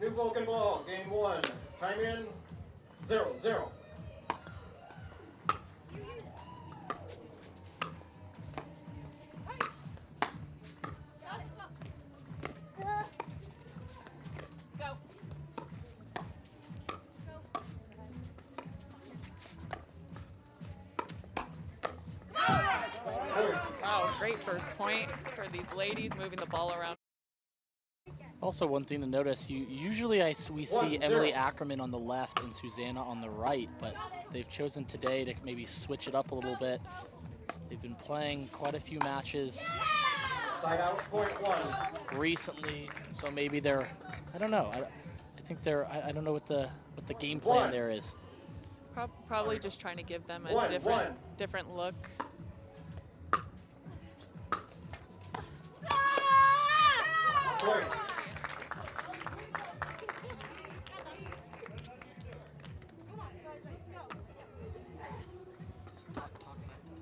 New Vulcan ball, game 1. Time in, 0-0. Wow, great first point for these ladies, moving the ball around. Also, one thing to notice, usually we see Emily Ackerman on the left and Susannah on the right, but they've chosen today to maybe switch it up a little bit. They've been playing quite a few matches Side out, point 1. recently, so maybe they're, I don't know. I think they're, I don't know what the game plan there is. Probably just trying to give them a different look. Point.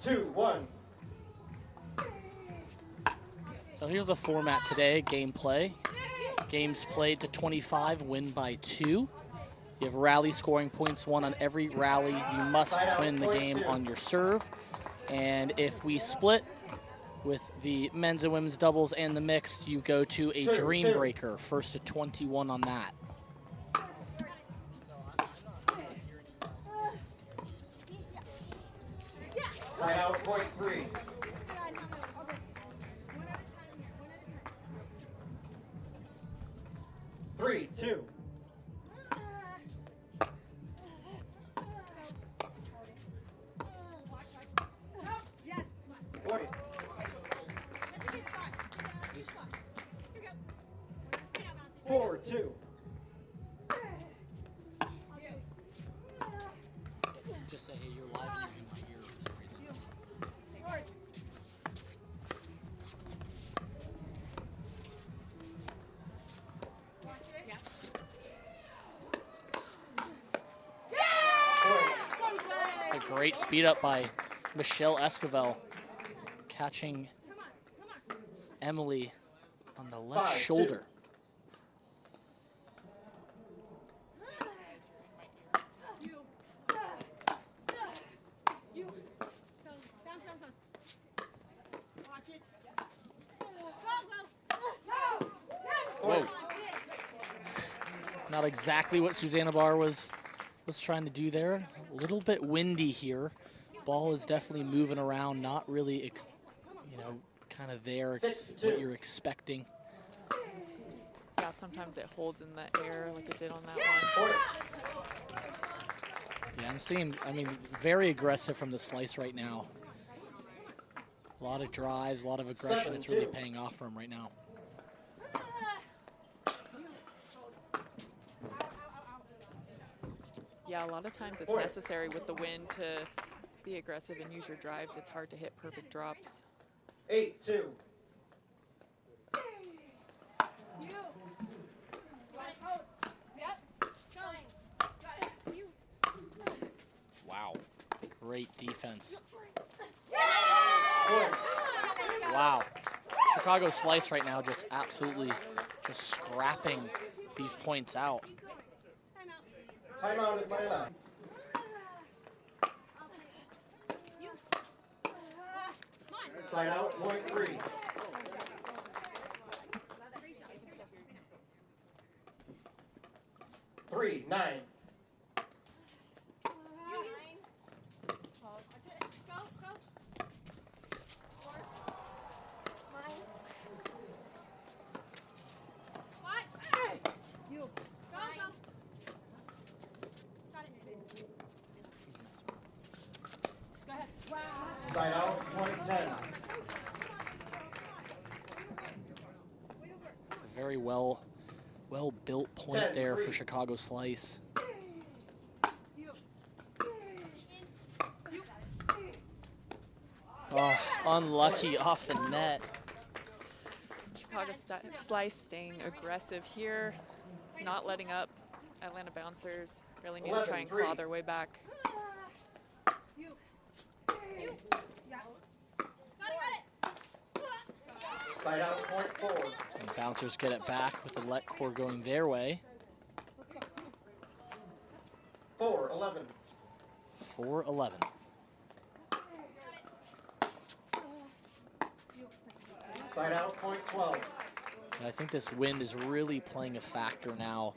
2-1. So here's the format today, gameplay. Games played to 25, win by 2. You have rally scoring points 1 on every rally. You must win the game on your serve. And if we split with the men's and women's doubles and the mixed, you go to a dream breaker, first to 21 on that. Side out, point 3. Three, 2. Point. Four, 2. Just say, hey, you're live and you're in my ear for some reason. It's a great speed up by Michelle Esquivel, catching Emily on the left shoulder. Whoa. Not exactly what Susannah Barr was trying to do there. A little bit windy here. Ball is definitely moving around, not really, kind of there, what you're expecting. Yeah, sometimes it holds in the air like it did on that one. Yeah, I'm seeing, very aggressive from the slice right now. A lot of drives, a lot of aggression. It's really paying off for him right now. Yeah, a lot of times it's necessary with the wind to be aggressive and use your drives. It's hard to hit perfect drops. 8-2. Wow, great defense. Wow, Chicago slice right now just absolutely just scrapping these points out. Timeout, Atlanta. Side out, point 3. Three, 9. Side out, point 10. A very well built point there for Chicago slice. Oh, unlucky off the net. Chicago slice staying aggressive here, not letting up. Atlanta bouncers really need to try and claw their way back. Side out, point 4. And bouncers get it back with the let core going their way. 4-11. 4-11. Side out, point 12. And I think this wind is really playing a factor now.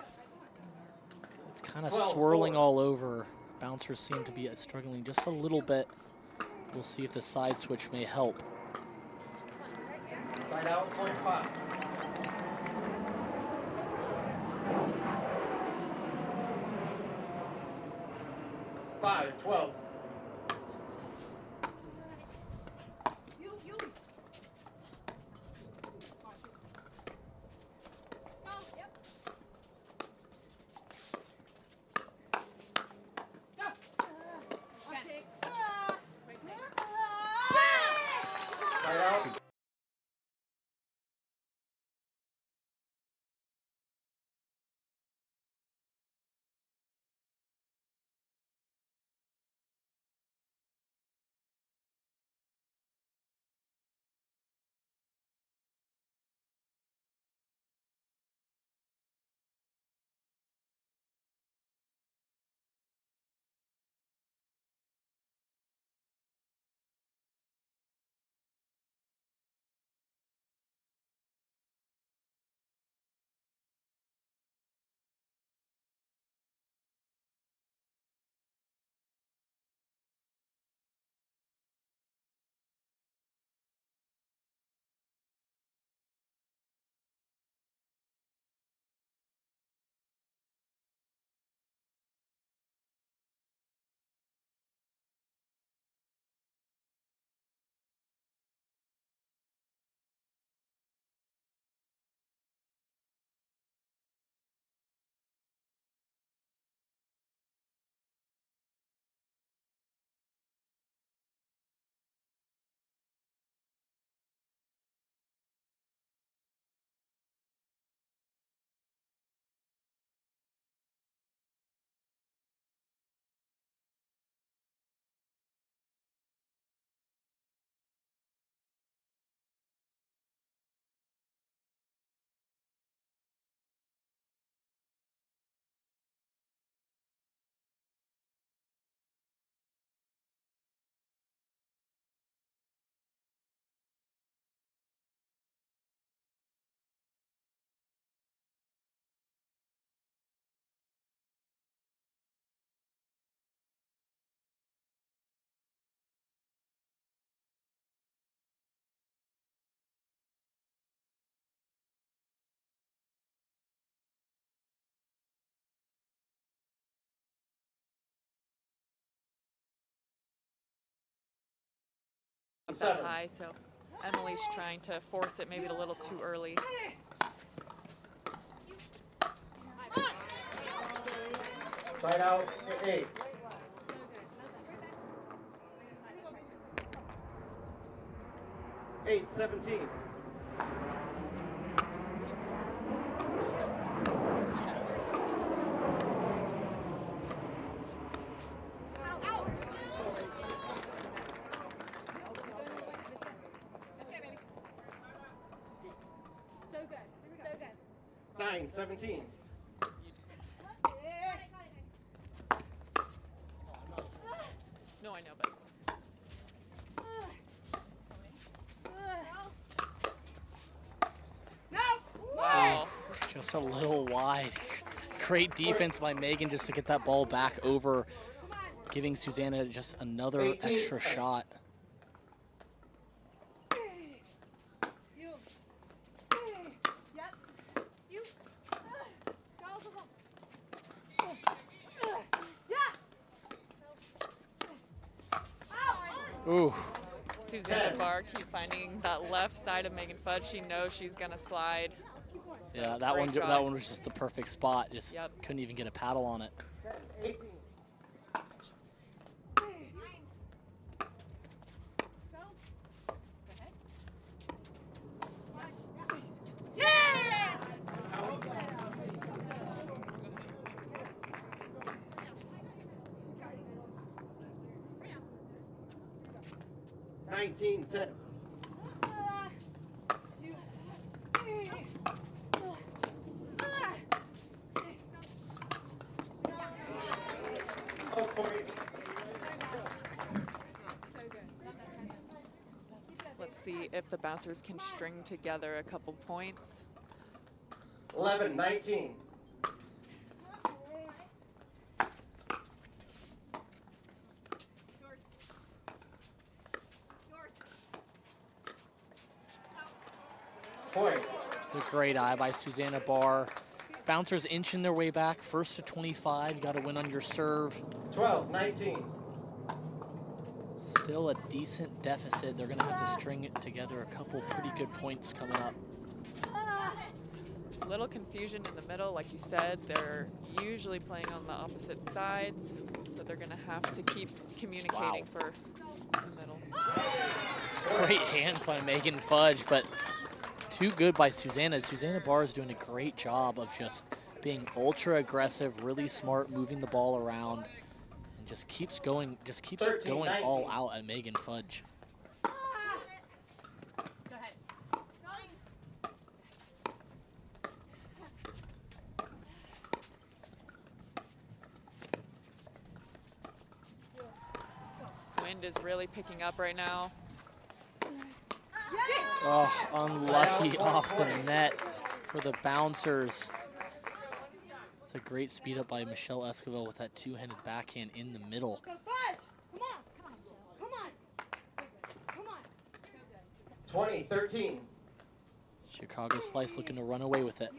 It's kind of 12-4. swirling all over. Bouncers seem to be struggling just a little bit. We'll see if the side switch may help. Side out, point 5. Five, 12. Side out. That high, so Emily's trying to force it maybe a little too early. Side out, 8. Eight, 17. So good. 9, 17. No, I know, but wow. Just a little wide. Great defense by Megan just to get that ball back over, giving Susannah just another 18. extra shot. Ooh. Susannah Barr keep finding that left side of Megan Fudge. She knows she's gonna slide. So Yeah, that great one job. was just the perfect spot. Just Yep. couldn't even get a paddle on it. 10, 18. Yeah! 19, 10. if the bouncers can string together a couple points. 11-19. Point. It's a great eye by Susannah Barr. Bouncers inching their way back, first to 25. You got to win on your serve. 12-19. Still a decent deficit. They're going to have to string it together. A couple pretty good points coming up. A little confusion in the middle, like you said. They're usually playing on the opposite sides, so they're going to have to keep communicating for the middle. Great hands by Megan Fudge, but too good by Susannah. Susannah Barr is doing a great job of just being ultra aggressive, really smart, moving the ball around, and just keeps going, going all out at Megan Fudge. Wind is really picking up right now. Oh, unlucky off the net for the bouncers. It's a great speed up by Michelle Esquivel with that two-handed backhand in the middle. 20-13. Chicago Slice looking to run away with it.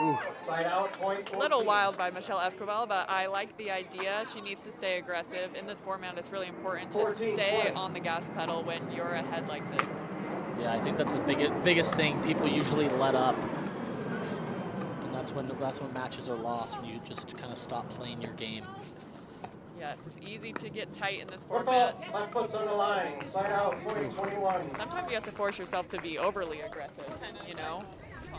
Ooh. Side out, point 14. A little wild by Michelle Esquivel, but I like the idea. She needs to stay aggressive. In this format, it's really important to 14, stay 20. on the gas pedal when you're ahead like this. Yeah, I think that's the biggest thing. People usually let up, and that's when matches are lost, when you just kind of stop playing your game. Yes, it's easy to get tight in this Foot format. fault, left foot's on the line. Side out, point 21. Sometimes you have to force yourself to be overly aggressive, you know,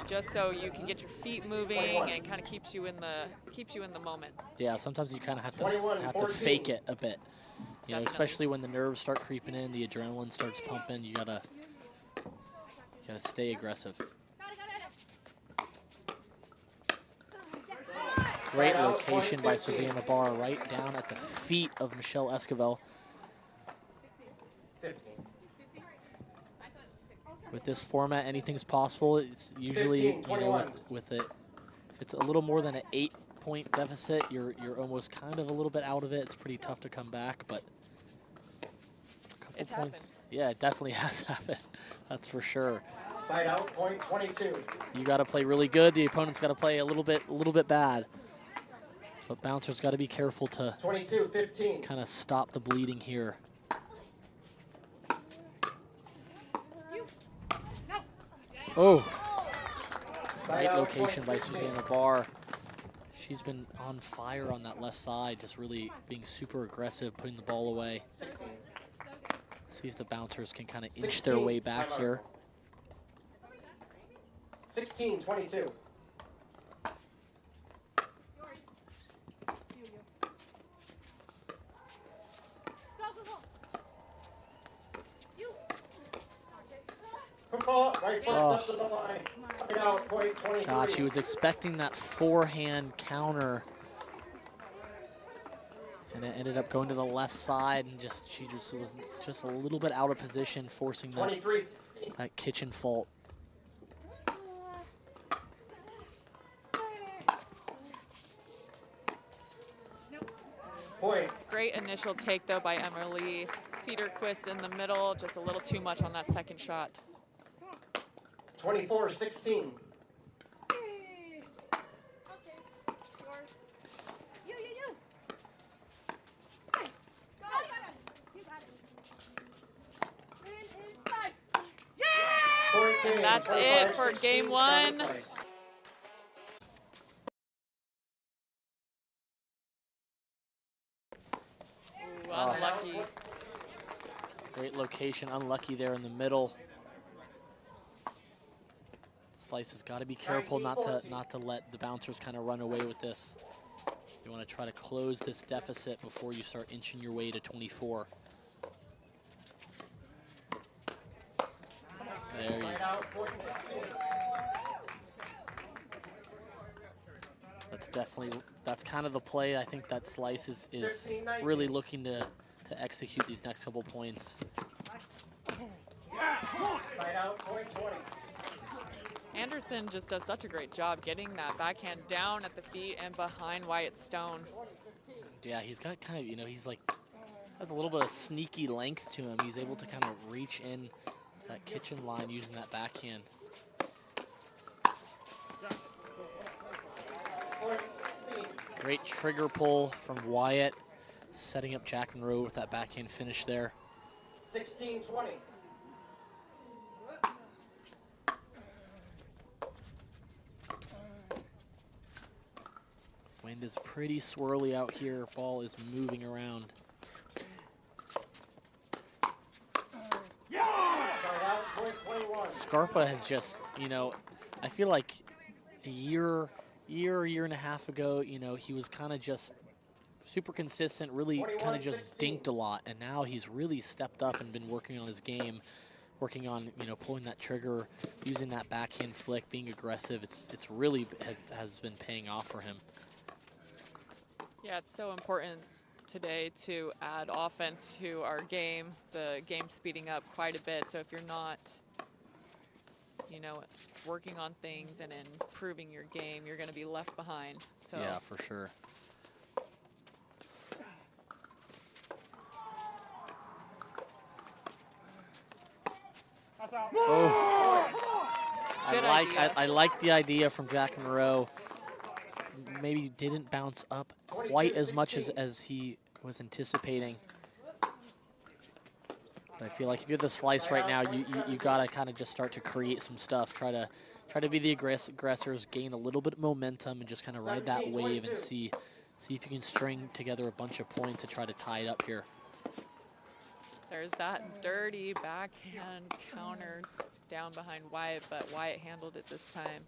just so you can get your feet moving and kind of keeps you in the moment. Yeah, sometimes you kind of have 21, to 14. fake it a bit. You know, Definitely. especially when the nerves start creeping in, the adrenaline starts pumping. You gotta stay aggressive. Great Side out, location point by 15. Susannah Barr, right down at the feet of Michelle Esquivel. 15. With this format, anything's possible. It's usually 15, you know 21. with it, if it's a little more than an 8-point deficit, you're almost kind of a little bit out of it. It's pretty tough to come back, but a couple It's points. happened. Yeah, it definitely has happened. That's for sure. Side out, point 22. You got to play really good. The opponent's got to play a little bit bad. But bouncers got to be careful to 22-15. kind of stop the bleeding here. Oh, Side great out, location by point 16. Susannah Barr. She's been on fire on that left side, just really being super aggressive, putting the ball away. 16. See if the bouncers can kind of inch their way back here. 16-22. Foot fault, right foot Oh. steps to the line. Side out, point 23. God, she was expecting that forehand counter. And it ended up going to the left side, and she was just a little bit out of position, forcing that 23. kitchen fault. Point. Great initial take, though, by Emily. Cederquist in the middle, just a little too much on that second shot. 24-16. And that's it for game one. Ooh, unlucky. Great location, unlucky there in the middle. Slice has got to be careful not to let the bouncers kind of run away with this. You want to try to close this deficit before you start inching your way to 24. There you go. That's kind of the play. I think that Slice is really looking to to execute these next couple points. Side out, point 20. Anderson just does such a great job getting that backhand down at the feet and behind Wyatt Stone. Yeah, he's got kind of, you know, he's like, has a little bit of sneaky length to him. He's able to kind of reach in to that kitchen line using that backhand. Great trigger pull from Wyatt, setting up Jack Munro with that backhand finish there. 16-20. Wind is pretty swirly out here. Ball is moving around. Scarpa has just, you know, I feel like a year and a half ago, you know, he was kind of just super consistent, really kind of just dinked a lot, and now he's really stepped up and been working on his game, working on, you know, pulling that trigger, using that backhand flick, being aggressive. It's really has been paying off for him. Yeah, it's so important today to add offense to our game. The game's speeding up quite a bit, so if you're not, you know, working on things and improving your game, you're going to be left behind. So yeah, for sure. Oh. I like the idea from Jack Munro. Maybe didn't bounce up quite as much as he was anticipating. But I feel like if you're the slice right now, you gotta kind of just start to create some stuff. Try to be the aggressors, gain a little bit of momentum, and just kind of ride that wave and see if you can string together a bunch of points to try to tie it up here. There's that dirty backhand counter down behind Wyatt, but Wyatt handled it this time.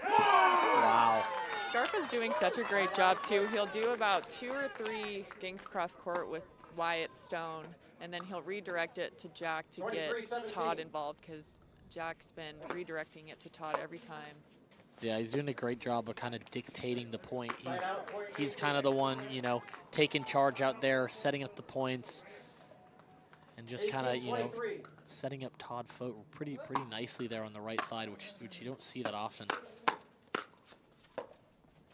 Wow. Scarpa's doing such a great job too. He'll do about 2 or 3 dinks cross court with Wyatt Stone, and then he'll redirect it to Jack to get Todd involved, because Jack's been redirecting it to Todd every time. Yeah, he's doing a great job of kind of dictating the point. He's kind of the one, you know, taking charge out there, setting up the points, and just kind of, you know, setting up Todd Fought pretty nicely there on the right side, which you don't see that often.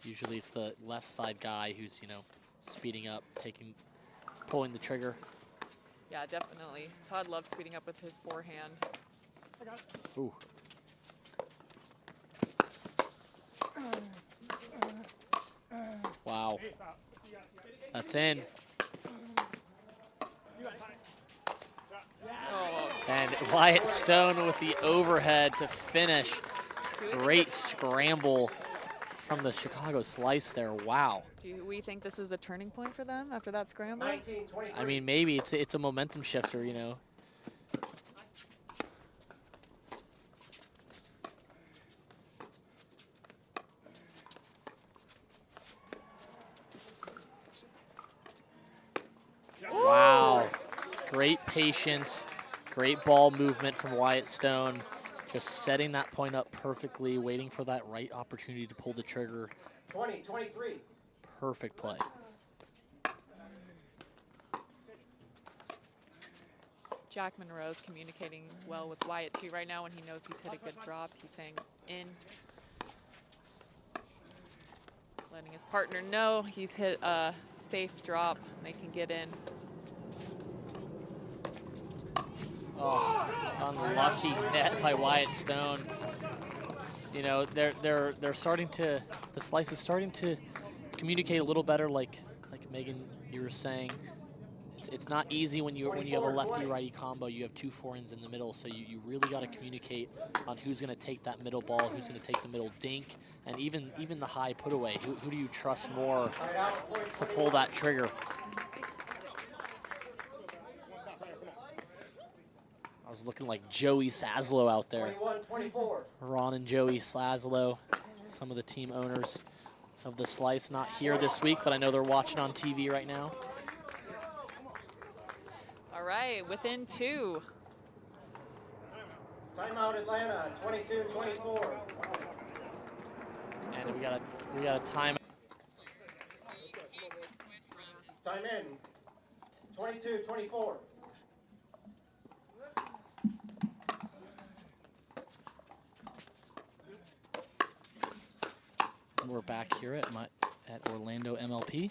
Usually it's the left side guy who's, you know, speeding up, pulling the trigger. Yeah, definitely. Todd loves speeding up with his forehand. Ooh. Wow. That's in. Oh. And Wyatt Stone with the overhead to finish. Great scramble from the Chicago slice there. Wow. Do we think this is a turning point for them after that scramble? I mean, maybe it's a momentum shifter, you know. Wow. Great patience, great ball movement from Wyatt Stone. Just setting that point up perfectly, waiting for that right opportunity to pull the trigger. 20-23. Perfect play. Jack Munro's communicating well with Wyatt too right now. When he knows he's hit a good drop, he's saying in. Letting his partner know he's hit a safe drop. They can get in. Oh, unlucky net by Wyatt Stone. You know, they're starting to, the slice is starting to communicate a little better, like Megan, you were saying. It's not easy when you have a lefty-righty combo. You have 2 forehands in the middle, so you really got to communicate on who's going to take that middle ball, who's going to take the middle dink, and even the high put away. Who do you trust more to pull that trigger? I was looking like Joey Saslow out there. 21-24. Ron and Joey Saslow, some of the team owners of the slice, not here this week, but I know they're watching on TV right now. All right, within 2. Timeout Atlanta, 22-24. We got a time. Time in. 22-24. We're back here at Orlando MLP.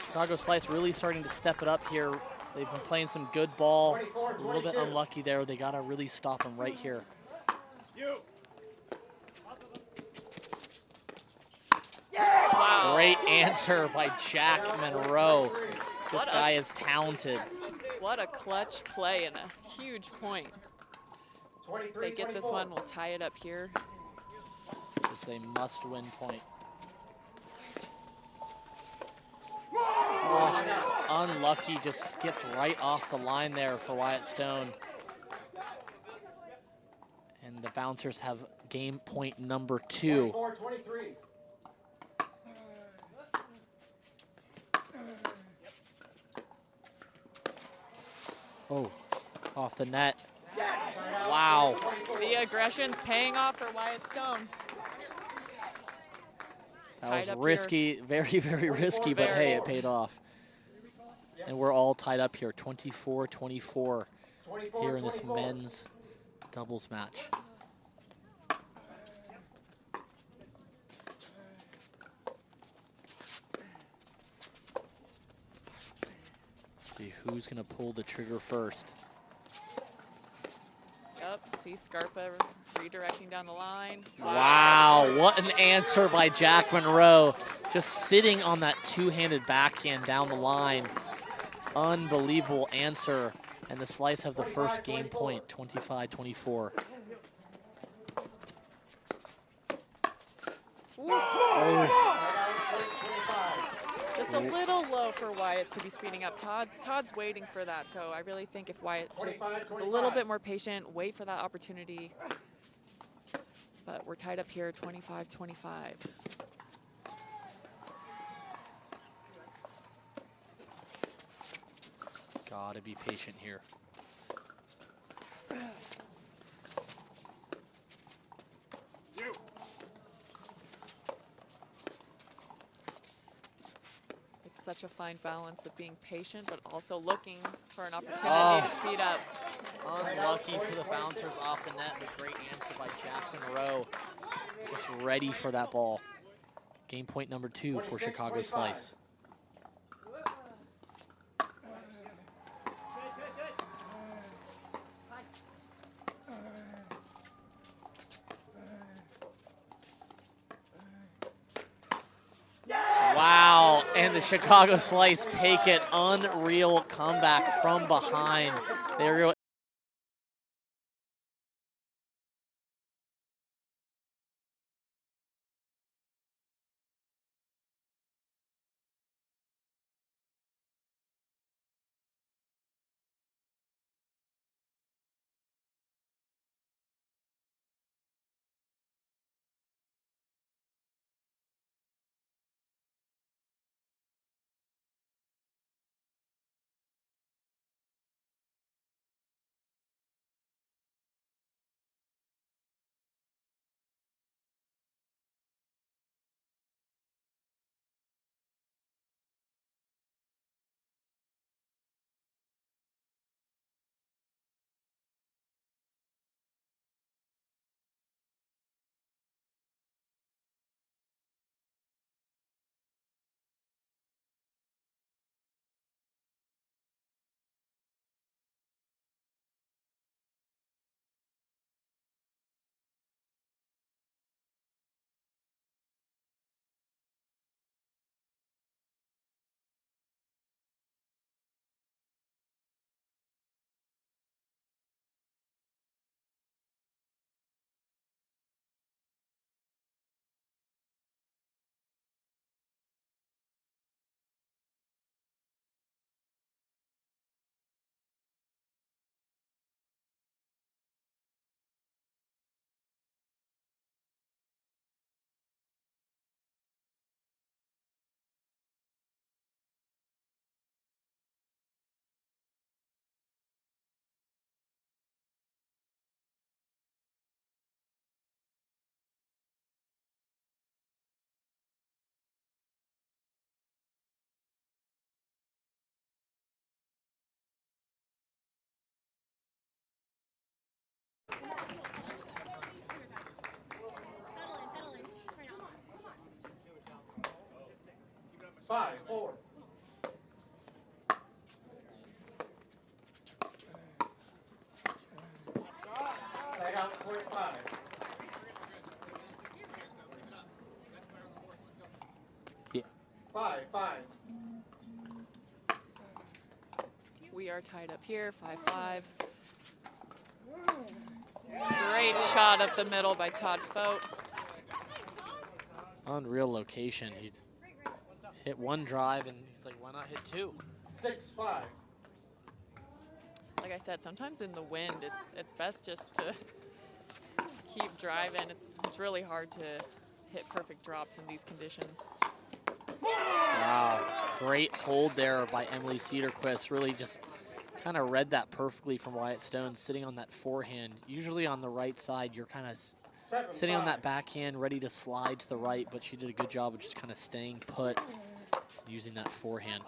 Chicago Slice really starting to step it up here. They've been playing some good ball. A little bit unlucky there. They got to really stop them right here. Wow. Great answer by Jack Munro. This guy is talented. What a clutch play and a huge point. If they get this one, we'll tie it up here. Just a must-win point. Oh, unlucky, just skipped right off the line there for Wyatt Stone. And the bouncers have game point number 2. 24-23. Oh, off the net. Wow. The aggression's paying off for Wyatt Stone. That was risky, very, very risky, but hey, it paid off. And we're all tied up here, 24-24 here in this men's doubles match. See who's gonna pull the trigger first. Yep, see Scarpa redirecting down the line. Wow, what an answer by Jack Munro. Just sitting on that two-handed backhand down the line. Unbelievable answer. And the Slice have the first game point, 25-24. Just a little low for Wyatt to be speeding up. Todd's waiting for that, so I really think if Wyatt just is a little bit more patient, wait for that opportunity. But we're tied up here, 25-25. Gotta be patient here. Such a fine balance of being patient, but also looking for an opportunity to speed up. Unlucky for the bouncers off the net, but great answer by Jack Munro. Just ready for that ball. Game point number 2 for Chicago Slice. Wow, and the Chicago Slice take it. Unreal comeback from behind. They were 4. Side out, point 5. Yeah. 5. We are tied up here, 5-5. Great shot up the middle by Todd Fought. Unreal location. He's hit one drive and he's like, why not hit 2? 6-5. Like I said, sometimes in the wind, it's best just to keep driving. It's really hard to hit perfect drops in these conditions. Wow, great hold there by Emily Cederquist. Really just kind of read that perfectly from Wyatt Stone, sitting on that forehand. Usually on the right side, you're kind of sitting on that backhand, ready to slide to the right, but she did a good job of just kind of staying put, using that forehand.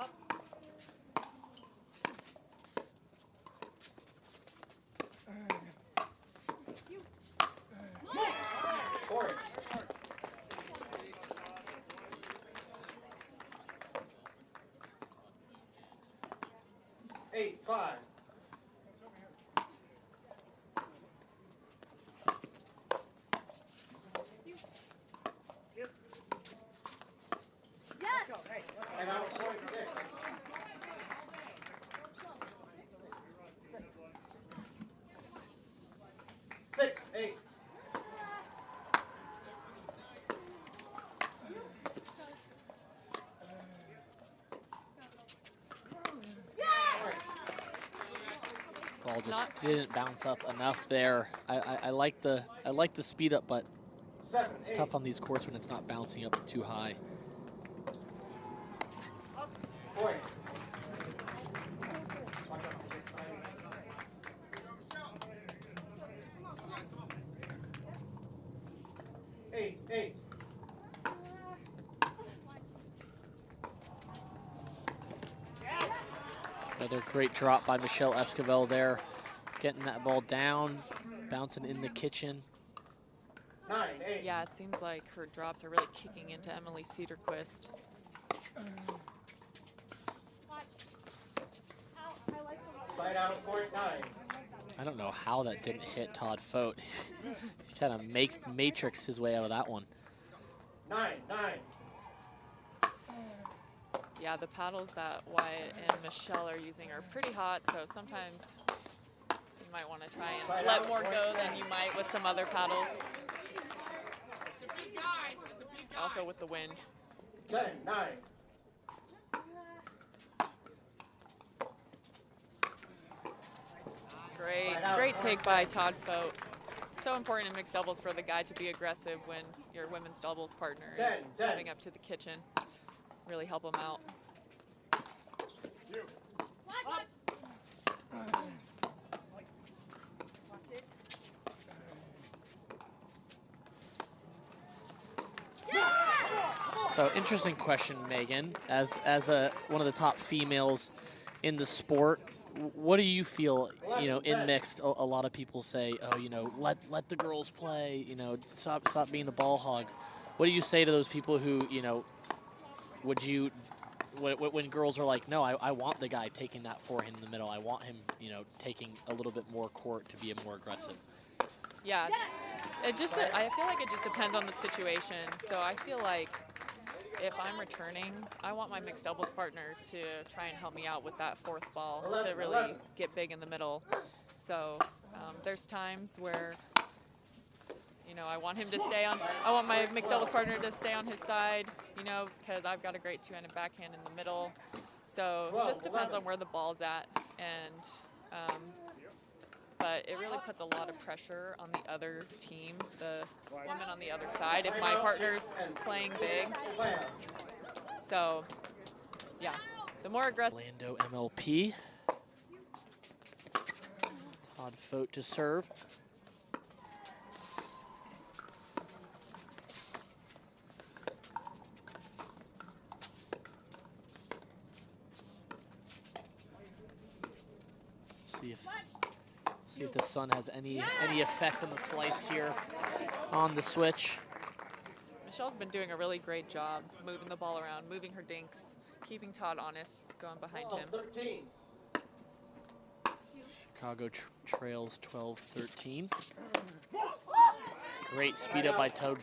Ball just didn't bounce up enough there. I like the speed up, but it's tough on these courts when it's not bouncing up too high. Another great drop by Michelle Esquivel there, getting that ball down, bouncing in the kitchen. 9-8. Yeah, it seems like her drops are really kicking into Emily Cederquist. Side out, point 9. I don't know how that didn't hit Todd Fought. He kind of matrixed his way out of that one. 9-9. Yeah, the paddles that Wyatt and Michelle are using are pretty hot, so sometimes you might want to try and let more go than you might with some other paddles. Also with the wind. 10-9. Great take by Todd Fought. So important in mixed doubles for the guy to be aggressive when your women's doubles partner is coming up to the kitchen. Really help them out. So interesting question, Megan. As one of the top females in the sport, what do you feel? You know, in mixed, a lot of people say, oh, you know, let the girls play. You know, stop being a ball hog. What do you say to those people who, you know, when girls are like, no, I want the guy taking that forehand in the middle. I want him, you know, taking a little bit more court to be more aggressive. Yeah, I feel like it just depends on the situation. So I feel like if I'm returning, I want my mixed doubles partner to try and help me out with that fourth ball to really get big in the middle. So there's times where, you know, I want my mixed doubles partner to stay on his side, you know, because I've got a great two-handed backhand in the middle. So it just depends on where the ball's at. And but it really puts a lot of pressure on the other team, the women on the other side, if my partner's playing big. So, yeah, the more aggressive. Orlando MLP. Todd Fought to serve. See if the sun has any effect on the slice here on the switch. Michelle's been doing a really great job moving the ball around, moving her dinks, keeping Todd honest, going behind him. 13. Chicago trails 12-13. Great speed up by Todd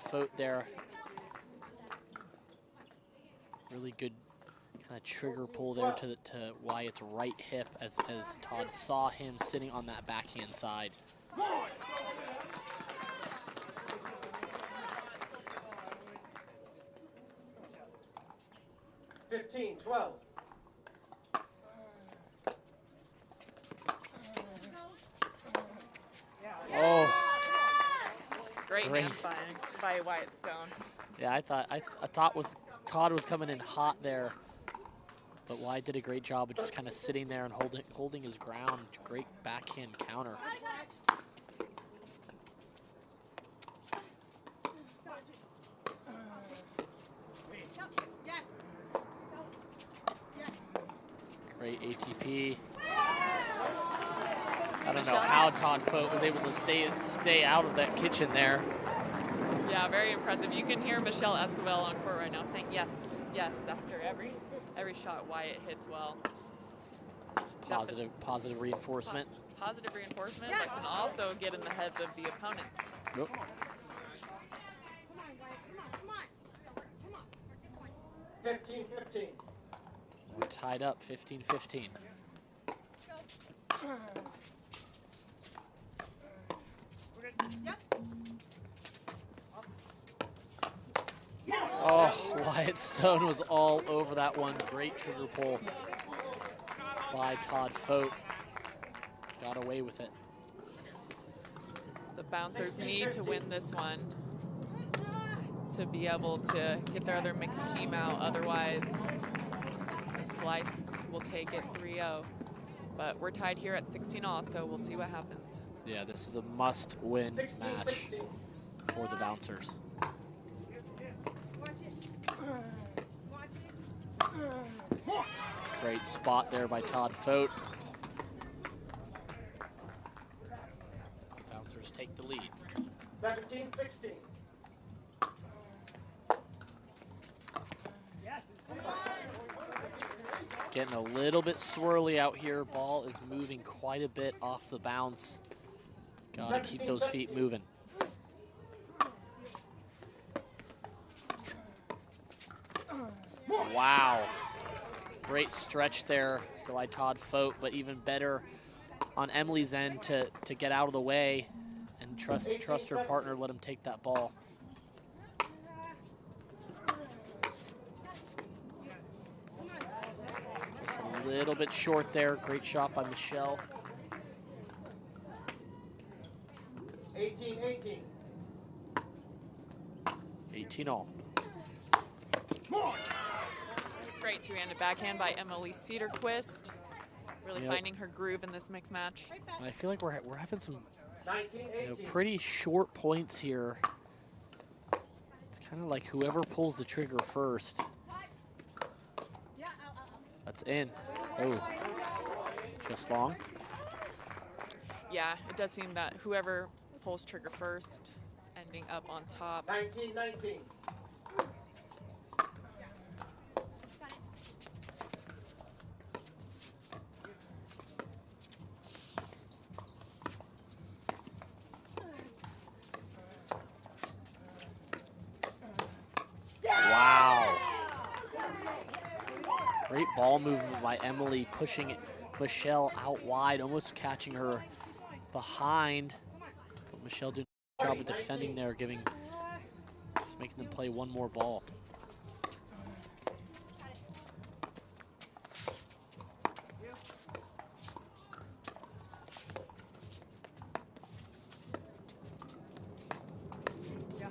Fought there. Really good kind of trigger pull there to Wyatt's right hip as Todd saw him sitting on that backhand side. 12. Oh, Great hand by Wyatt Stone. yeah, I thought Todd was coming in hot there, but Wyatt did a great job of just kind of sitting there and holding his ground. Great backhand counter. Great ATP. I don't know how Todd Fought was able to stay out of that kitchen there. Yeah, very impressive. You can hear Michelle Esquivel on court right now saying yes, yes after every shot Wyatt hits well. Positive reinforcement. Positive reinforcement that can also get in the heads of the opponents. Nope. 15. We're tied up 15-15. Oh, Wyatt Stone was all over that one. Great trigger pull by Todd Fought. Got away with it. The bouncers need to win this one to be able to get their other mixed team out. Otherwise, the Slice will take it 3-0. But we're tied here at 16-all, so we'll see what happens. Yeah, this is a must-win match for the bouncers. Great spot there by Todd Fought. As the bouncers take the lead. 17-16. Getting a little bit swirly out here. Ball is moving quite a bit off the bounce. Gotta keep those feet moving. Wow. Great stretch there by Todd Fought, but even better on Emily's end to get out of the way and trust her partner, let him take that ball. Just a little bit short there. Great shot by Michelle. 18. 18-all. Great two-handed backhand by Emily Cederquist. Really finding her groove in this mixed match. And I feel like we're having some 19-18. pretty short points here. It's kind of like whoever pulls the trigger first. That's in. Oh, just long. Yeah, it does seem that whoever pulls trigger first is ending up on top. 19-19. Wow. Great ball movement by Emily, pushing Michelle out wide, almost catching her behind. But Michelle did a good job of defending there, just making them play one more ball.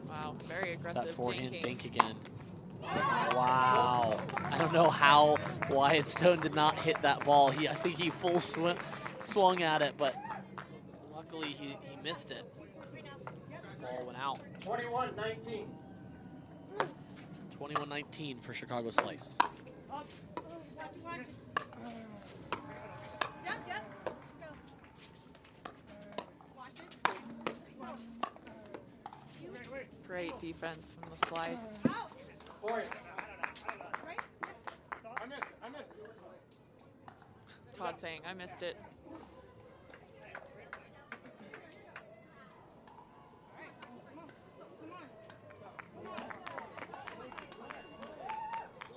Wow, very aggressive That forehand dinking. dink again. Wow. I don't know how Wyatt Stone did not hit that ball. I think he full swung at it, but luckily he missed it. Ball went out. 21-19. 21-19 for Chicago Slice. Great defense from the slice. Point. Todd saying, I missed it.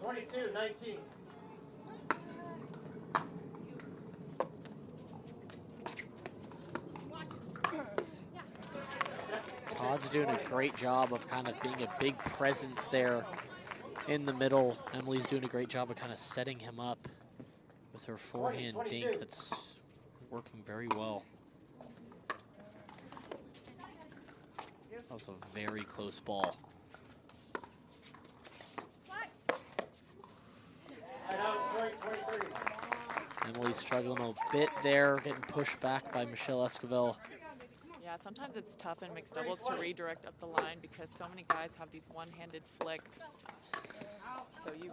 (22-19). Todd's doing a great job of kind of being a big presence there in the middle. Emily's doing a great job of kind of setting him up with her forehand dink. That's working very well. That was a very close ball. Emily's struggling a bit there, getting pushed back by Michelle Esquivel. Yeah, sometimes it's tough in mixed doubles to redirect up the line because so many guys have these one-handed flicks. So you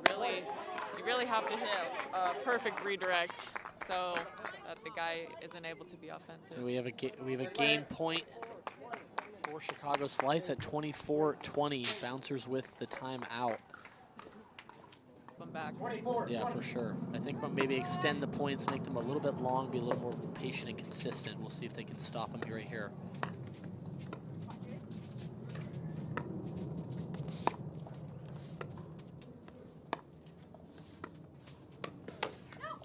really have to hit a perfect redirect so that the guy isn't able to be offensive. And we have a game point for Chicago Slice at 24-20. Bouncers with the timeout. Them back. Yeah, for sure. I think we'll maybe extend the points, make them a little bit long, be a little more patient and consistent. We'll see if they can stop them right here.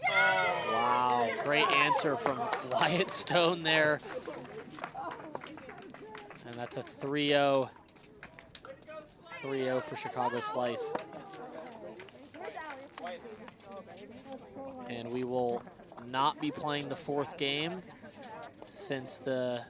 Wow, great answer from Wyatt Stone there. And that's a 3-0. 3-0 for Chicago Slice. And we will not be playing the fourth game since the